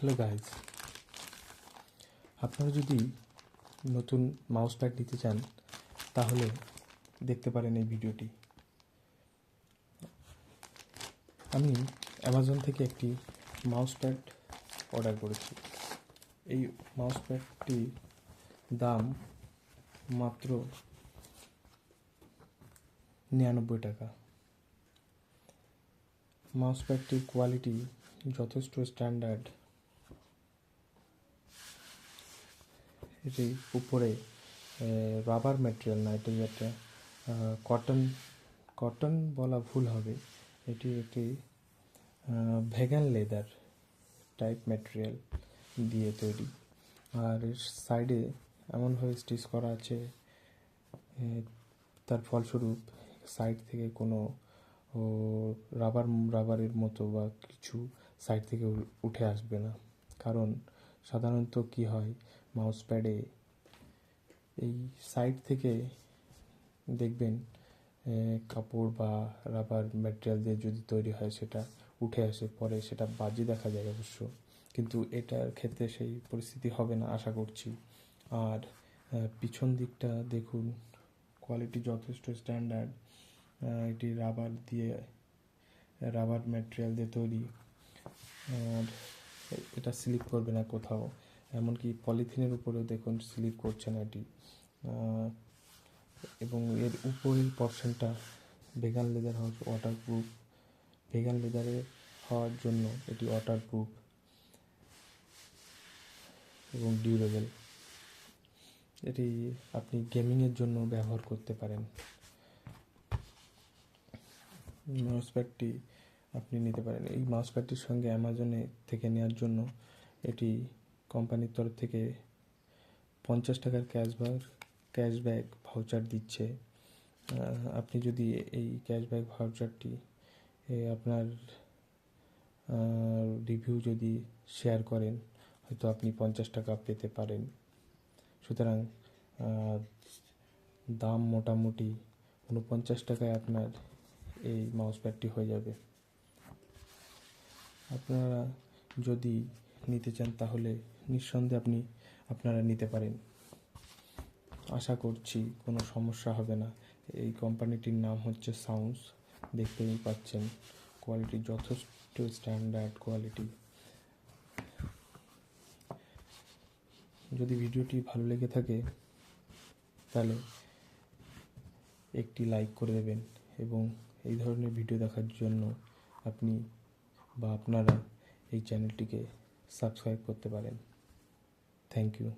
Hello guys, আপনারা যদি নতুন মাউস প্যাড নিতে চান তাহলে দেখতে পারেন এই ভিডিওটি। আমি অ্যামাজন থেকে একটি মাউস প্যাড অর্ডার করেছি। এই মাউস প্যাডটির দাম মাত্র 99 টাকা। মাউস প্যাডটির কোয়ালিটি যথেষ্ট স্ট্যান্ডার্ড। এটি উপরে রাবার ম্যাটেরিয়াল না, এটি একটা কটন বলা ভুল হবে। এটি একটি ভেগান লেদার টাইপ ম্যাটেরিয়াল দিয়ে তৈরি। আর এর সাইডে এমনভাবে স্টিচ করা আছে, তার ফলস্বরূপ সাইড থেকে কোনো রাবারের মতো বা কিছু সাইড থেকে উঠে আসবে না। কারণ সাধারণত কি হয়, মাউস প্যাডে এই সাইড থেকে দেখবেন কাপড় বা রাবার ম্যাটেরিয়াল দিয়ে যদি তৈরি হয় সেটা উঠে আসে, পরে সেটা বাজে দেখা যায় অবশ্য, কিন্তু এটার ক্ষেত্রে সেই পরিস্থিতি হবে না আশা করছি। আর পিছন দিকটা দেখুন, কোয়ালিটি যথেষ্ট স্ট্যান্ডার্ড। এটি রাবার ম্যাটেরিয়াল দিয়ে তৈরি। আর এটা স্লিপ করবে না কোথাও, এমনকি পলিথিনের উপরেও দেখুন স্লিপ করছে না এটি। এবং এর উপরের পর্শনটা ভেগান লেদার ওয়াটারপ্রুফ। ভেগান লেদারে হওয়ার জন্য এটি ওয়াটারপ্রুফ এবং ডিউরেবল। এটি আপনি গেমিংয়ের জন্য ব্যবহার করতে পারেন। মাউস প্যাডটি আপনি নিতে পারেন। এই মাউস প্যাডটির সঙ্গে অ্যামাজনে থেকে নেওয়ার জন্য এটি কোম্পানির তরফ থেকে 50 টাকার ক্যাশব্যাক ভাউচার দিচ্ছে। আপনি যদি এই ক্যাশব্যাক ভাউচারটি আপনার রিভিউ যদি শেয়ার করেন, হয়তো আপনি 50 টাকা পেতে পারেন। সুতরাং দাম মোটামুটি 49 টাকায় আপনার এই মাউস প্যাডটি হয়ে যাবে। আপনারা যদি নিতে চান তাহলে নিঃসন্দেহে আপনারা নিতে পারেন। আশা করছি কোনো সমস্যা হবে না। এই কোম্পানিটির নাম হচ্ছে সাউন্স। দেখতেই পাচ্ছেন কোয়ালিটি যথেষ্ট স্ট্যান্ডার্ড কোয়ালিটি। যদি ভিডিওটি ভালো লেগে থাকে তাহলে একটি লাইক করে দেবেন এবং এই ধরনের ভিডিও দেখার জন্য আপনারা এই চ্যানেলটিকে সাবস্ক্রাইব করতে পারেন। Thank you.